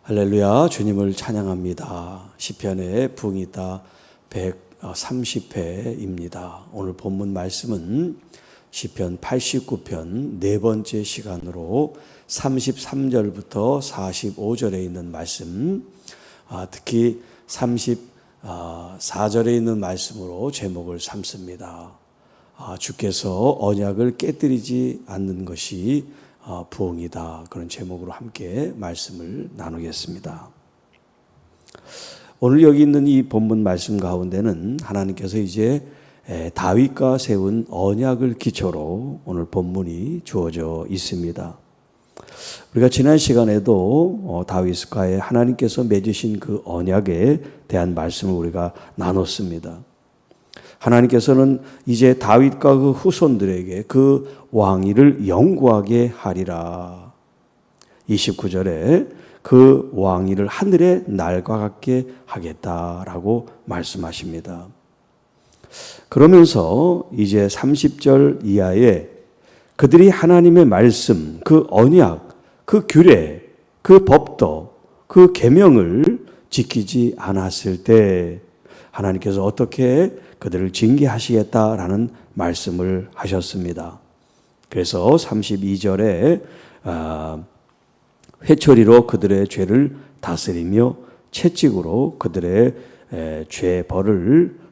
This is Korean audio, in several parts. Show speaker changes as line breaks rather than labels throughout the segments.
할렐루야, 주님을 찬양합니다. 시편의 부흥이 있다 130회입니다. 오늘 본문 말씀은 시편 89편 네 번째 시간으로 33절부터 45절에 있는 말씀, 특히 34절에 있는 말씀으로 제목을 삼습니다. 주께서 언약을 깨뜨리지 않는 것이 부흥이다. 그런 제목으로 함께 말씀을 나누겠습니다. 오늘 여기 있는 이 본문 말씀 가운데는 하나님께서 이제 다윗과 세운 언약을 기초로 오늘 본문이 주어져 있습니다. 우리가 지난 시간에도 다윗과의 하나님께서 맺으신 그 언약에 대한 말씀을 우리가 나눴습니다. 하나님께서는 이제 다윗과 그 후손들에게 그 왕위를 영구하게 하리라. 29절에 그 왕위를 하늘의 날과 같게 하겠다라고 말씀하십니다. 그러면서 이제 30절 이하에 그들이 하나님의 말씀, 그 언약, 그 규례, 그 법도, 그 계명을 지키지 않았을 때 하나님께서 어떻게 그들을 징계하시겠다라는 말씀을 하셨습니다. 그래서 32절에 회초리로 그들의 죄를 다스리며 채찍으로 그들의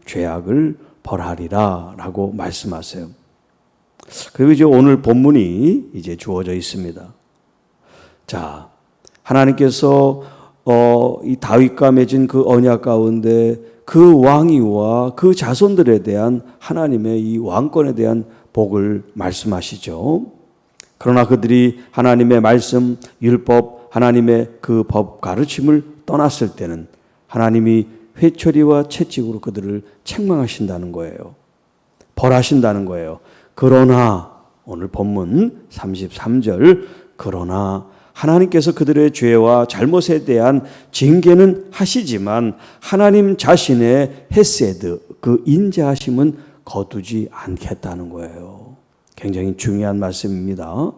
죄악을 벌하리라 라고 말씀하세요. 그리고 이제 오늘 본문이 이제 주어져 있습니다. 자, 하나님께서 이 다윗과 맺은 그 언약 가운데 그 왕위와 그 자손들에 대한 하나님의 이 왕권에 대한 복을 말씀하시죠. 그러나 그들이 하나님의 말씀, 율법, 하나님의 그 법 가르침을 떠났을 때는 하나님이 회초리와 채찍으로 그들을 책망하신다는 거예요. 벌하신다는 거예요. 그러나 오늘 본문 33절, 그러나 하나님께서 그들의 죄와 잘못에 대한 징계는 하시지만 하나님 자신의 헤세드, 그 인자하심은 거두지 않겠다는 거예요. 굉장히 중요한 말씀입니다.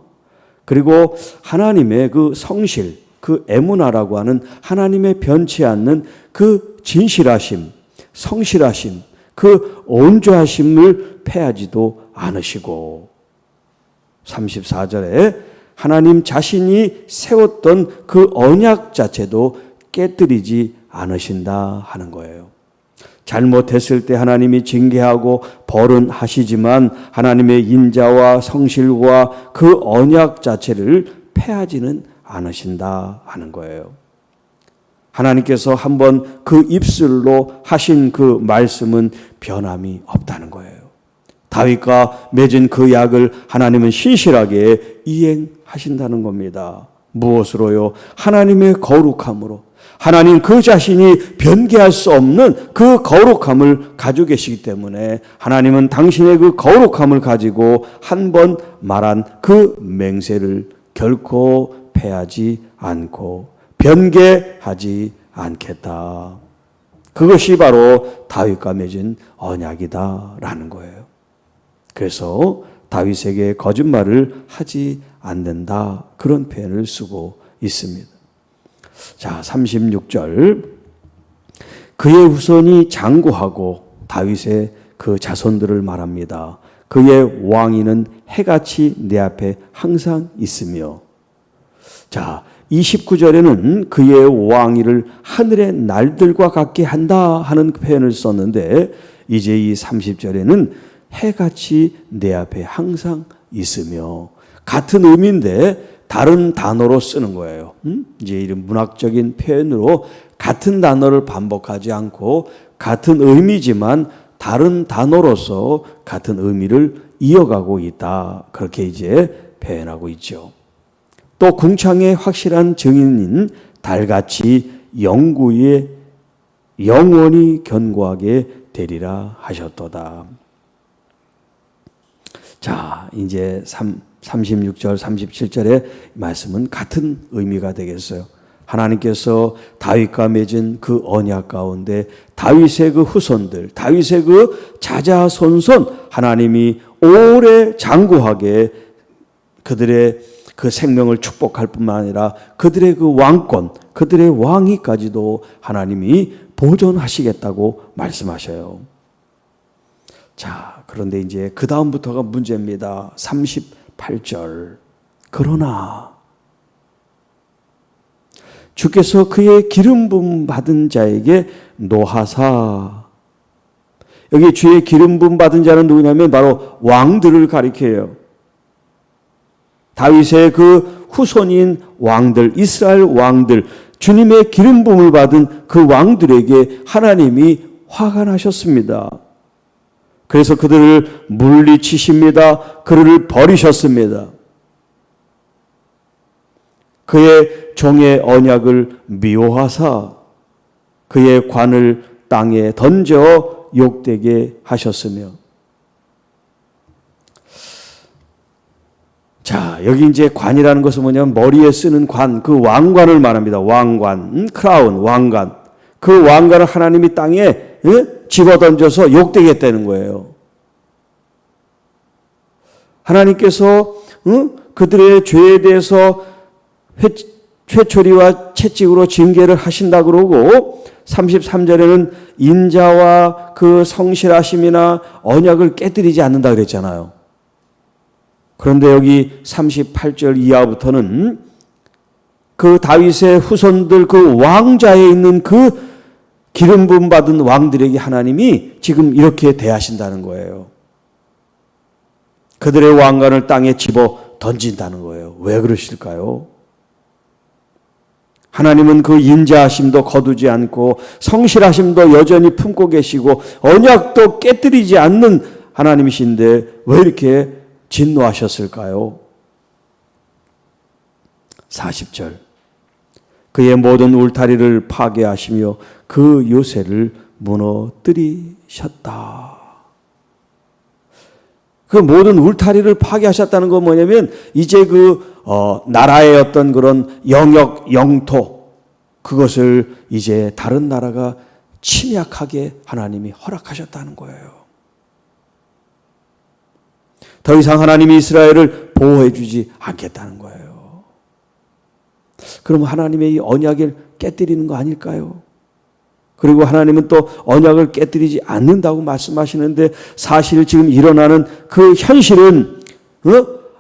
그리고 하나님의 그 성실, 그 에무나라고 하는 하나님의 변치 않는 그 진실하심, 성실하심, 그 온죄하심을 패하지도 않으시고 34절에 하나님 자신이 세웠던 그 언약 자체도 깨뜨리지 않으신다 하는 거예요. 잘못했을 때 하나님이 징계하고 벌은 하시지만 하나님의 인자와 성실과 그 언약 자체를 패하지는 않으신다 하는 거예요. 하나님께서 한번 그 입술로 하신 그 말씀은 변함이 없다는 거예요. 다윗과 맺은 그 약을 하나님은 신실하게 이행하신다는 겁니다. 무엇으로요? 하나님의 거룩함으로. 하나님 그 자신이 변개할 수 없는 그 거룩함을 가지고 계시기 때문에 하나님은 당신의 그 거룩함을 가지고 한 번 말한 그 맹세를 결코 패하지 않고 변개하지 않겠다. 그것이 바로 다윗과 맺은 언약이다라는 거예요. 그래서 다윗에게 거짓말을 하지 않는다. 그런 표현을 쓰고 있습니다. 자, 36절. 그의 후손이 장구하고 다윗의 그 자손들을 말합니다. 그의 왕위는 해같이 내 앞에 항상 있으며. 자, 29절에는 그의 왕위를 하늘의 날들과 같게 한다 하는 표현을 썼는데 이제 이 30절에는 해같이 내 앞에 항상 있으며, 같은 의미인데 다른 단어로 쓰는 거예요. 이제 이런 문학적인 표현으로 같은 단어를 반복하지 않고 같은 의미지만 다른 단어로서 같은 의미를 이어가고 있다. 그렇게 이제 표현하고 있죠. 또 궁창의 확실한 증인인 달같이 영구에 영원히 견고하게 되리라 하셨도다. 자, 이제 36절, 37절의 말씀은 같은 의미가 되겠어요. 하나님께서 다윗과 맺은 그 언약 가운데 다윗의 그 후손들, 다윗의 그 자자손손 하나님이 오래 장구하게 그들의 그 생명을 축복할 뿐만 아니라 그들의 그 왕권, 그들의 왕위까지도 하나님이 보존하시겠다고 말씀하셔요. 자, 그런데 이제 그 다음부터가 문제입니다. 38절. 그러나 주께서 그의 기름 부음 받은 자에게 노하사. 여기 주의 기름 부음 받은 자는 누구냐면 바로 왕들을 가리켜요. 다윗의 그 후손인 왕들, 이스라엘 왕들, 주님의 기름 부음을 받은 그 왕들에게 하나님이 화가 나셨습니다. 그래서 그들을 물리치십니다. 그들을 버리셨습니다. 그의 종의 언약을 미워하사 그의 관을 땅에 던져 욕되게 하셨으며. 자, 여기 이제 관이라는 것은 뭐냐면 머리에 쓰는 관, 그 왕관을 말합니다. 왕관, 크라운, 왕관. 그 왕관을 하나님이 땅에 집어던져서 욕되게 했다는 거예요. 하나님께서 그들의 죄에 대해서 회초리와 채찍으로 징계를 하신다고 그러고 33절에는 인자와 그 성실하심이나 언약을 깨뜨리지 않는다 그랬잖아요. 그런데 여기 38절 이하부터는 그 다윗의 후손들 그 왕좌에 있는 그 기름 부음 받은 왕들에게 하나님이 지금 이렇게 대하신다는 거예요. 그들의 왕관을 땅에 집어 던진다는 거예요. 왜 그러실까요? 하나님은 그 인자하심도 거두지 않고 성실하심도 여전히 품고 계시고 언약도 깨뜨리지 않는 하나님이신데 왜 이렇게 진노하셨을까요? 40절. 그의 모든 울타리를 파괴하시며 그 요새를 무너뜨리셨다. 그 모든 울타리를 파괴하셨다는 건 뭐냐면 이제 그 나라의 어떤 그런 영역, 영토 그것을 이제 다른 나라가 침략하게 하나님이 허락하셨다는 거예요. 더 이상 하나님이 이스라엘을 보호해 주지 않겠다는 거예요. 그럼 하나님의 이 언약을 깨뜨리는 거 아닐까요? 그리고 하나님은 또 언약을 깨뜨리지 않는다고 말씀하시는데 사실 지금 일어나는 그 현실은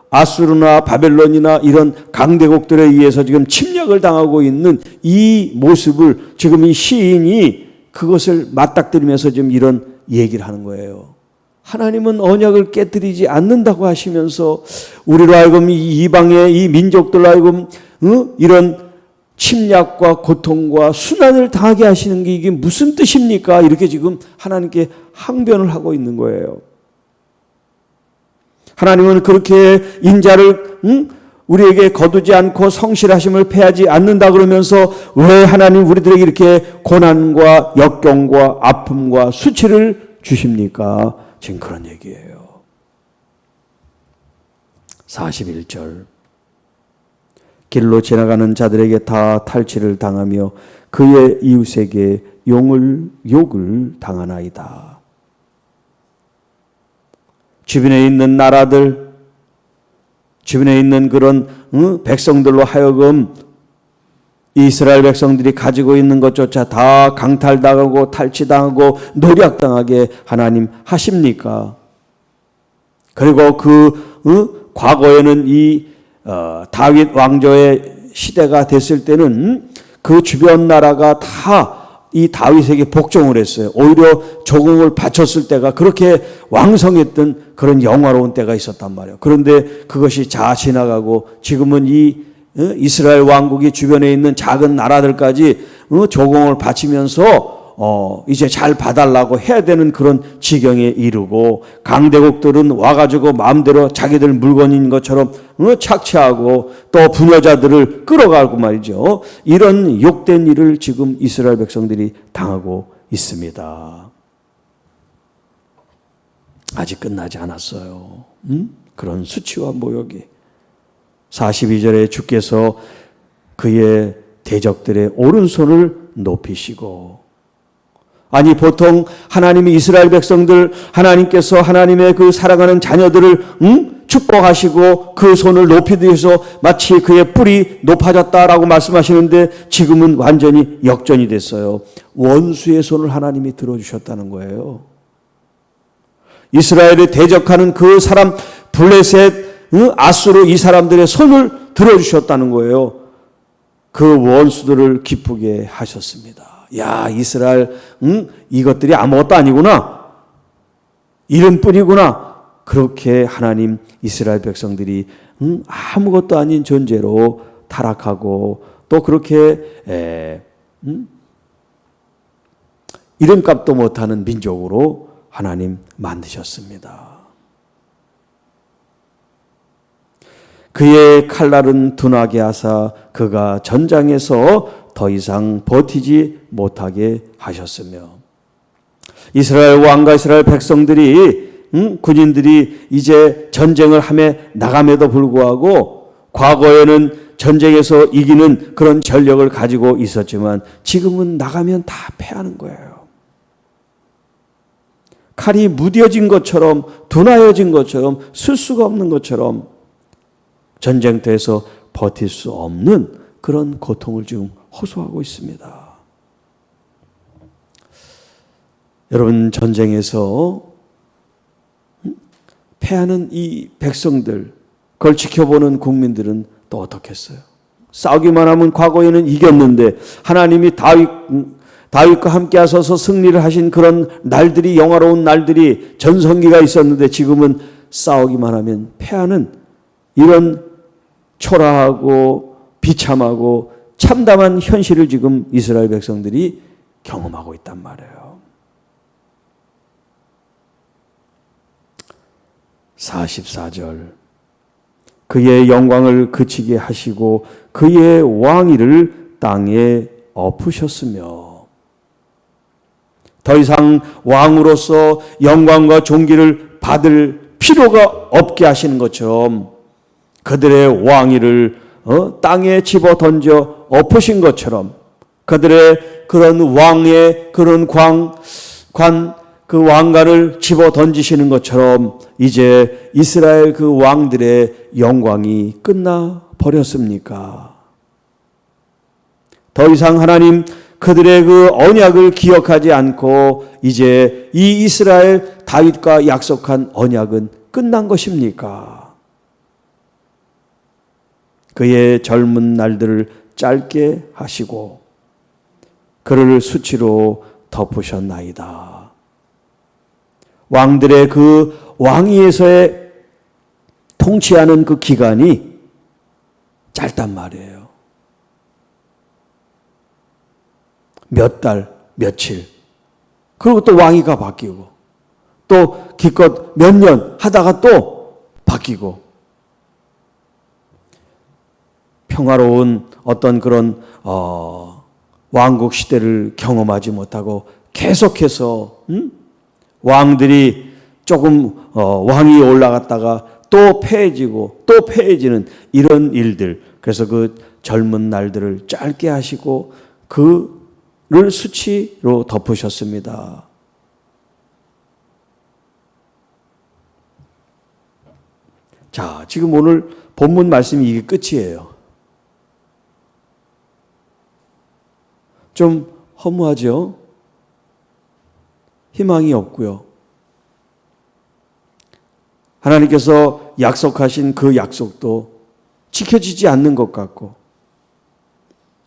아수르나 바벨론이나 이런 강대국들에 의해서 지금 침략을 당하고 있는 이 모습을 지금 이 시인이 그것을 맞닥뜨리면서 지금 이런 얘기를 하는 거예요. 하나님은 언약을 깨뜨리지 않는다고 하시면서 우리로 하여금 이 이방의 이 민족들로 하여금 이런 침략과 고통과 순환을 당하게 하시는 게 이게 무슨 뜻입니까? 이렇게 지금 하나님께 항변을 하고 있는 거예요. 하나님은 그렇게 인자를 우리에게 거두지 않고 성실하심을 패하지 않는다 그러면서 왜 하나님 우리들에게 이렇게 고난과 역경과 아픔과 수치를 주십니까? 지금 그런 얘기예요. 41절. 길로 지나가는 자들에게 다 탈취를 당하며 그의 이웃에게 욕을 당하나이다. 주변에 있는 나라들, 주변에 있는 그런 백성들로 하여금 이스라엘 백성들이 가지고 있는 것조차 다 강탈당하고 탈취당하고 노략당하게 하나님 하십니까? 그리고 그 과거에는 이 다윗 왕조의 시대가 됐을 때는 그 주변 나라가 다 이 다윗에게 복종을 했어요. 오히려 조공을 바쳤을 때가 그렇게 왕성했던 그런 영화로운 때가 있었단 말이에요. 그런데 그것이 다 지나가고 지금은 이 이스라엘 왕국이 주변에 있는 작은 나라들까지 조공을 바치면서 이제 잘 봐달라고 해야 되는 그런 지경에 이르고 강대국들은 와가지고 마음대로 자기들 물건인 것처럼 착취하고 또 부녀자들을 끌어가고 말이죠. 이런 욕된 일을 지금 이스라엘 백성들이 당하고 있습니다. 아직 끝나지 않았어요. 그런 수치와 모욕이. 42절에 주께서 그의 대적들의 오른손을 높이시고, 아니 보통 하나님이 이스라엘 백성들, 하나님께서 하나님의 그 사랑하는 자녀들을 축복하시고 그 손을 높이 드셔서 마치 그의 뿔이 높아졌다라고 말씀하시는데 지금은 완전히 역전이 됐어요. 원수의 손을 하나님이 들어주셨다는 거예요. 이스라엘을 대적하는 그 사람 블레셋, 아수르 이 사람들의 손을 들어주셨다는 거예요. 그 원수들을 기쁘게 하셨습니다. 야, 이스라엘, 이것들이 아무것도 아니구나. 이름뿐이구나. 그렇게 하나님 이스라엘 백성들이 아무것도 아닌 존재로 타락하고 또 그렇게 이름값도 못하는 민족으로 하나님 만드셨습니다. 그의 칼날은 둔하게 하사 그가 전장에서 더 이상 버티지 못하게 하셨으며 이스라엘 왕과 이스라엘 백성들이 군인들이 이제 전쟁을 함에 나감에도 불구하고 과거에는 전쟁에서 이기는 그런 전력을 가지고 있었지만 지금은 나가면 다 패하는 거예요. 칼이 무뎌진 것처럼 둔하여진 것처럼 쓸 수가 없는 것처럼 전쟁터에서 버틸 수 없는 그런 고통을 지금 호소하고 있습니다. 여러분, 전쟁에서 패하는 이 백성들, 그걸 지켜보는 국민들은 또 어떻겠어요? 싸우기만 하면 과거에는 이겼는데 하나님이 다윗과 함께 하셔서 승리를 하신 그런 날들이, 영화로운 날들이, 전성기가 있었는데 지금은 싸우기만 하면 패하는 이런 초라하고 비참하고 참담한 현실을 지금 이스라엘 백성들이 경험하고 있단 말이에요. 44절 그의 영광을 그치게 하시고 그의 왕위를 땅에 엎으셨으며 더 이상 왕으로서 영광과 존귀를 받을 필요가 없게 하시는 것처럼 그들의 왕위를 땅에 집어 던져 엎으신 것처럼 그들의 그런 왕의 그런 그 왕관을 집어 던지시는 것처럼 이제 이스라엘 그 왕들의 영광이 끝나 버렸습니까? 더 이상 하나님 그들의 그 언약을 기억하지 않고 이제 이 이스라엘 다윗과 약속한 언약은 끝난 것입니까? 그의 젊은 날들을 짧게 하시고 그를 수치로 덮으셨나이다. 왕들의 그 왕위에서의 통치하는 그 기간이 짧단 말이에요. 몇 달, 며칠. 그리고 또 왕위가 바뀌고 또 기껏 몇 년 하다가 또 바뀌고 평화로운 어떤 그런 왕국 시대를 경험하지 못하고 계속해서 왕들이 조금 왕위에 올라갔다가 또 패해지고 또 패해지는 이런 일들. 그래서 그 젊은 날들을 짧게 하시고 그를 수치로 덮으셨습니다. 자, 지금 오늘 본문 말씀이 이게 끝이에요. 좀 허무하죠? 희망이 없고요. 하나님께서 약속하신 그 약속도 지켜지지 않는 것 같고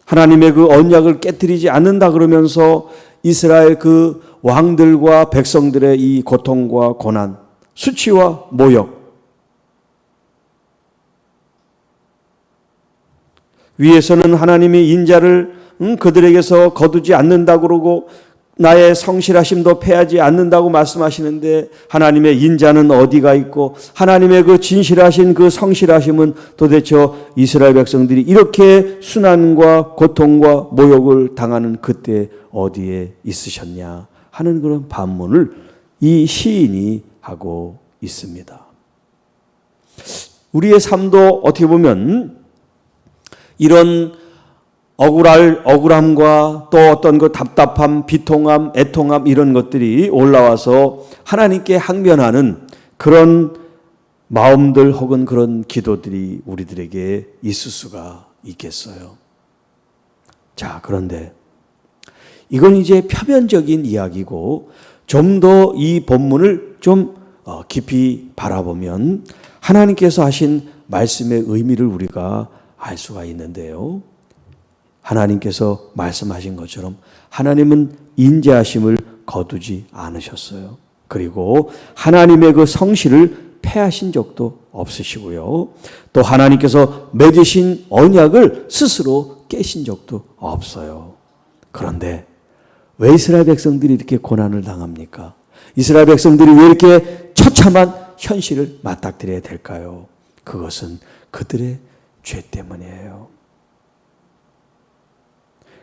하나님의 그 언약을 깨뜨리지 않는다 그러면서 이스라엘 그 왕들과 백성들의 이 고통과 고난, 수치와 모욕 위에서는 하나님이 인자를 그들에게서 거두지 않는다고 그러고 나의 성실하심도 패하지 않는다고 말씀하시는데 하나님의 인자는 어디가 있고 하나님의 그 진실하신 그 성실하심은 도대체 이스라엘 백성들이 이렇게 순환과 고통과 모욕을 당하는 그때 어디에 있으셨냐 하는 그런 반문을 이 시인이 하고 있습니다. 우리의 삶도 어떻게 보면 이런 억울함과 또 어떤 그 답답함, 비통함, 애통함 이런 것들이 올라와서 하나님께 항변하는 그런 마음들 혹은 그런 기도들이 우리들에게 있을 수가 있겠어요. 자, 그런데 이건 이제 표면적인 이야기고 좀 더 이 본문을 좀 깊이 바라보면 하나님께서 하신 말씀의 의미를 우리가 알 수가 있는데요. 하나님께서 말씀하신 것처럼 하나님은 인자하심을 거두지 않으셨어요. 그리고 하나님의 그 성실을 폐하신 적도 없으시고요. 또 하나님께서 맺으신 언약을 스스로 깨신 적도 없어요. 그런데 왜 이스라엘 백성들이 이렇게 고난을 당합니까? 이스라엘 백성들이 왜 이렇게 처참한 현실을 맞닥뜨려야 될까요? 그것은 그들의 죄 때문이에요.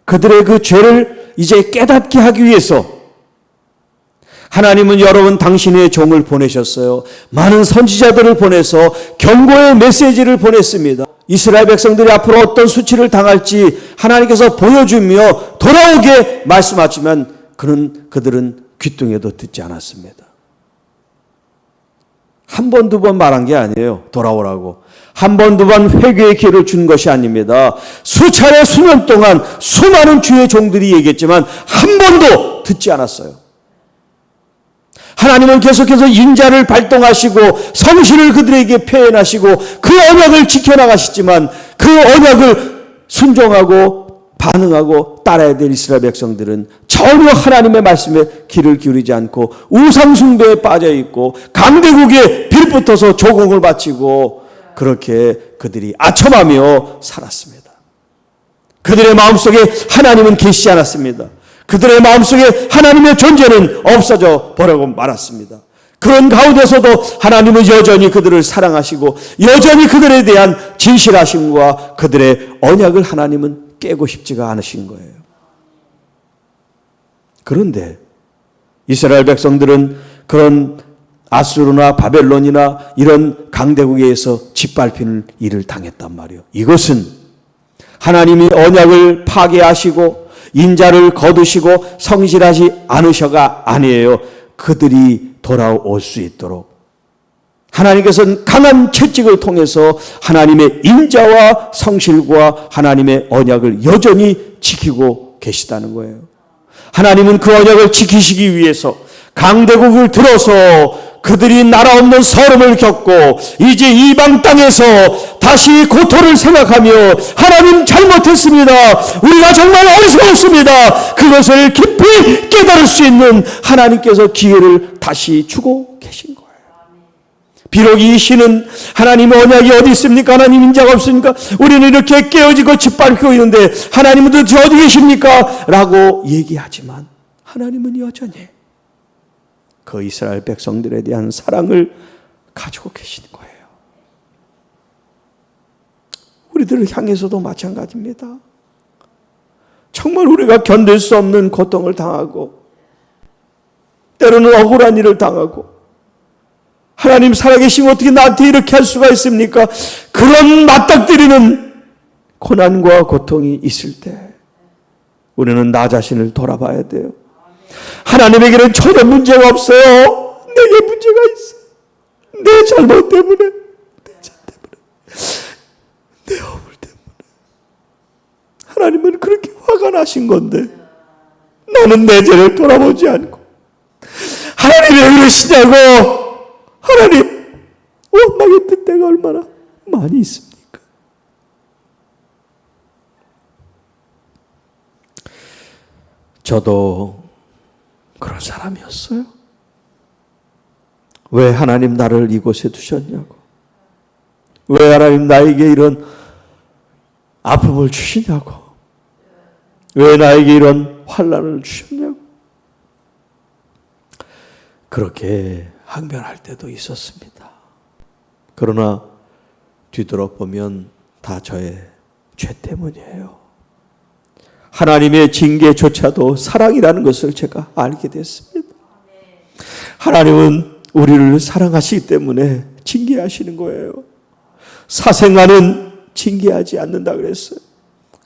그들의 그 죄를 이제 깨닫게 하기 위해서 하나님은 여러분 당신의 종을 보내셨어요. 많은 선지자들을 보내서 경고의 메시지를 보냈습니다. 이스라엘 백성들이 앞으로 어떤 수치를 당할지 하나님께서 보여주며 돌아오게 말씀하지만 그들은 귀뚱해도 듣지 않았습니다. 한 번, 두 번 말한 게 아니에요. 돌아오라고. 한 번, 두 번 회개의 기회를 준 것이 아닙니다. 수차례 수년 동안 수많은 주의 종들이 얘기했지만 한 번도 듣지 않았어요. 하나님은 계속해서 인자를 발동하시고 성실을 그들에게 표현하시고 그 언약을 지켜나가시지만 그 언약을 순종하고 반응하고 따라야 될 이스라엘 백성들은 전혀 하나님의 말씀에 귀를 기울이지 않고 우상 숭배에 빠져 있고 강대국에 빌붙어서 조공을 바치고 그렇게 그들이 아첨하며 살았습니다. 그들의 마음속에 하나님은 계시지 않았습니다. 그들의 마음속에 하나님의 존재는 없어져 버리고 말았습니다. 그런 가운데서도 하나님은 여전히 그들을 사랑하시고 여전히 그들에 대한 진실하심과 그들의 언약을 하나님은 깨고 싶지가 않으신 거예요. 그런데 이스라엘 백성들은 그런 아수르나 바벨론이나 이런 강대국에 의해서 짓밟히는 일을 당했단 말이에요. 이것은 하나님이 언약을 파괴하시고 인자를 거두시고 성실하지 않으셔가 아니에요. 그들이 돌아올 수 있도록 하나님께서는 강한 채찍을 통해서 하나님의 인자와 성실과 하나님의 언약을 여전히 지키고 계시다는 거예요. 하나님은 그 언약을 지키시기 위해서 강대국을 들어서 그들이 나라 없는 서름을 겪고 이제 이방 땅에서 다시 고토를 생각하며 하나님 잘못했습니다. 우리가 정말 어리석었습니다. 그것을 깊이 깨달을 수 있는 하나님께서 기회를 다시 주고 계신 거예요. 비록 이 시는 하나님의 언약이 어디 있습니까? 하나님 인자가 없습니까? 우리는 이렇게 깨어지고 짓밟히고 있는데 하나님은 도대체 어디 계십니까? 라고 얘기하지만 하나님은 여전히 그 이스라엘 백성들에 대한 사랑을 가지고 계신 거예요. 우리들을 향해서도 마찬가지입니다. 정말 우리가 견딜 수 없는 고통을 당하고 때로는 억울한 일을 당하고 하나님 살아계시면 어떻게 나한테 이렇게 할 수가 있습니까? 그런 맞닥뜨리는 고난과 고통이 있을 때 우리는 나 자신을 돌아봐야 돼요. 하나님에게는 전혀 문제가 없어요. 내게 문제가 있어. 내 잘못 때문에, 내 죄 때문에, 내 허물 때문에. 하나님은 그렇게 화가 나신 건데 나는 내 죄를 돌아보지 않고 하나님 왜 그러시냐고. 하나님 원망했던 때가 얼마나 많이 있습니까? 저도 그런 사람이었어요. 왜 하나님 나를 이곳에 두셨냐고. 왜 하나님 나에게 이런 아픔을 주시냐고. 왜 나에게 이런 환난을 주셨냐고. 그렇게 항변할 때도 있었습니다. 그러나 뒤돌아보면 다 저의 죄 때문이에요. 하나님의 징계조차도 사랑이라는 것을 제가 알게 됐습니다. 하나님은 우리를 사랑하시기 때문에 징계하시는 거예요. 사생아는 징계하지 않는다 그랬어요.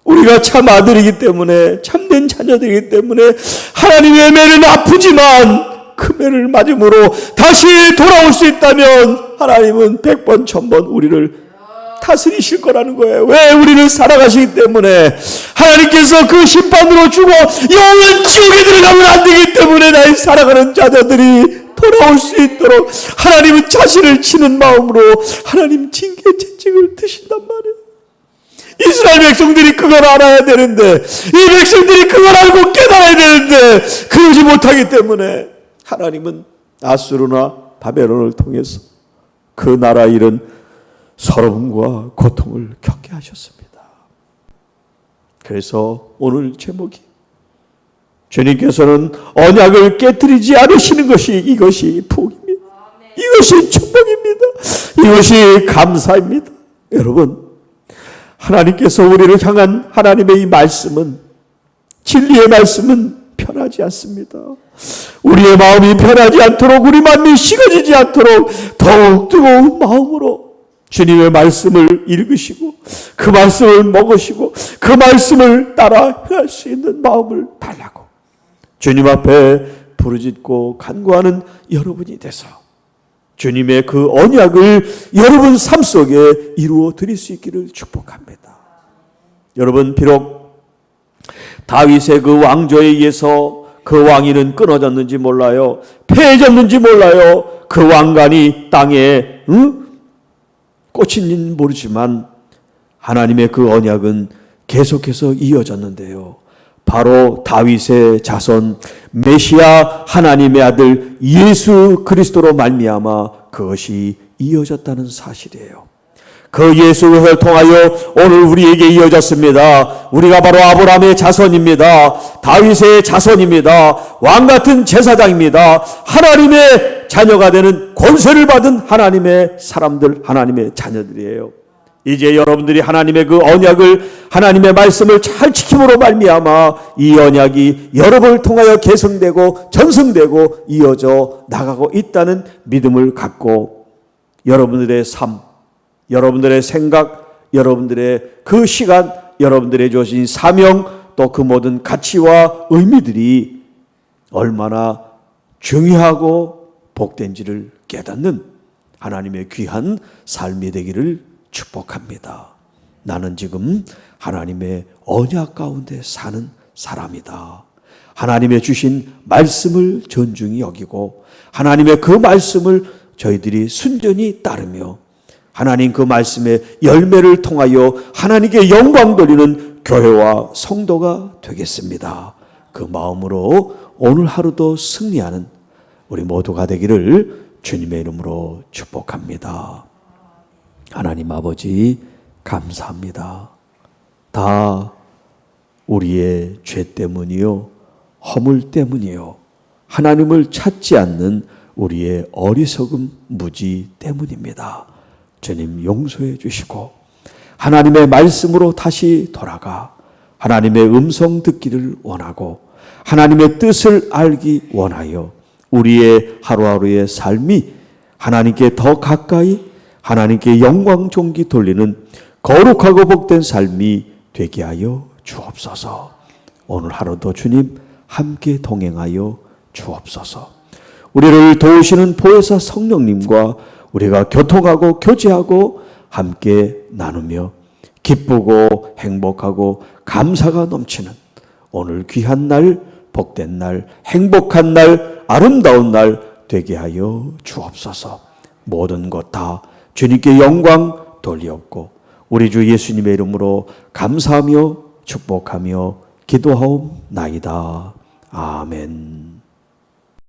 우리가 참 아들이기 때문에 참된 자녀들이기 때문에 하나님의 매는 아프지만 금해를 맞음으로 다시 돌아올 수 있다면 하나님은 100번 1000번 우리를 다스리실 거라는 거예요. 왜? 우리를 사랑하시기 때문에. 하나님께서 그 심판으로 죽어 영원 지옥에 들어가면 안 되기 때문에 나의 사랑하는 자녀들이 돌아올 수 있도록 하나님은 자신을 치는 마음으로 하나님 징계 채찍을 드신단 말이에요. 이스라엘 백성들이 그걸 알아야 되는데, 이 백성들이 그걸 알고 깨달아야 되는데 그러지 못하기 때문에 하나님은 아수르나 바벨론을 통해서 그 나라 일은 서러움과 고통을 겪게 하셨습니다. 그래서 오늘 제목이 주님께서는 언약을 깨뜨리지 않으시는 것이, 이것이 복입니다. 이것이 축복입니다. 이것이 감사입니다. 여러분, 하나님께서 우리를 향한 하나님의 이 말씀은, 진리의 말씀은 편하지 않습니다. 우리의 마음이 편하지 않도록, 우리 마음이 식어지지 않도록 더욱 뜨거운 마음으로 주님의 말씀을 읽으시고 그 말씀을 먹으시고 그 말씀을 따라 할 수 있는 마음을 달라고 주님 앞에 부르짖고 간구하는 여러분이 돼서 주님의 그 언약을 여러분 삶 속에 이루어 드릴 수 있기를 축복합니다. 여러분, 비록 다윗의 그 왕조에 의해서 그 왕위는 끊어졌는지 몰라요. 패해졌는지 몰라요. 그 왕관이 땅에 꽂힌지는 모르지만 하나님의 그 언약은 계속해서 이어졌는데요. 바로 다윗의 자손 메시아 하나님의 아들 예수 그리스도로 말미암아 그것이 이어졌다는 사실이에요. 그 예수를 통하여 오늘 우리에게 이어졌습니다. 우리가 바로 아브라함의 자손입니다. 다윗의 자손입니다. 왕같은 제사장입니다. 하나님의 자녀가 되는 권세를 받은 하나님의 사람들, 하나님의 자녀들이에요. 이제 여러분들이 하나님의 그 언약을, 하나님의 말씀을 잘 지킴으로 말미암아 이 언약이 여러분을 통하여 계승되고 전승되고 이어져 나가고 있다는 믿음을 갖고 여러분들의 삶, 여러분들의 생각, 여러분들의 그 시간, 여러분들의 주어진 사명, 또 그 모든 가치와 의미들이 얼마나 중요하고 복된지를 깨닫는 하나님의 귀한 삶이 되기를 축복합니다. 나는 지금 하나님의 언약 가운데 사는 사람이다. 하나님의 주신 말씀을 존중히 여기고 하나님의 그 말씀을 저희들이 순전히 따르며 하나님 그 말씀의 열매를 통하여 하나님께 영광 돌리는 교회와 성도가 되겠습니다. 그 마음으로 오늘 하루도 승리하는 우리 모두가 되기를 주님의 이름으로 축복합니다. 하나님 아버지, 감사합니다. 다 우리의 죄 때문이요, 허물 때문이요, 하나님을 찾지 않는 우리의 어리석음 무지 때문입니다. 주님 용서해 주시고 하나님의 말씀으로 다시 돌아가 하나님의 음성 듣기를 원하고 하나님의 뜻을 알기 원하여 우리의 하루하루의 삶이 하나님께 더 가까이 하나님께 영광 존귀 돌리는 거룩하고 복된 삶이 되게 하여 주옵소서. 오늘 하루도 주님 함께 동행하여 주옵소서. 우리를 도우시는 보혜사 성령님과 우리가 교통하고 교제하고 함께 나누며 기쁘고 행복하고 감사가 넘치는 오늘 귀한 날, 복된 날, 행복한 날, 아름다운 날 되게 하여 주옵소서. 모든 것 다 주님께 영광 돌리옵고 우리 주 예수님의 이름으로 감사하며 축복하며 기도하옵나이다. 아멘.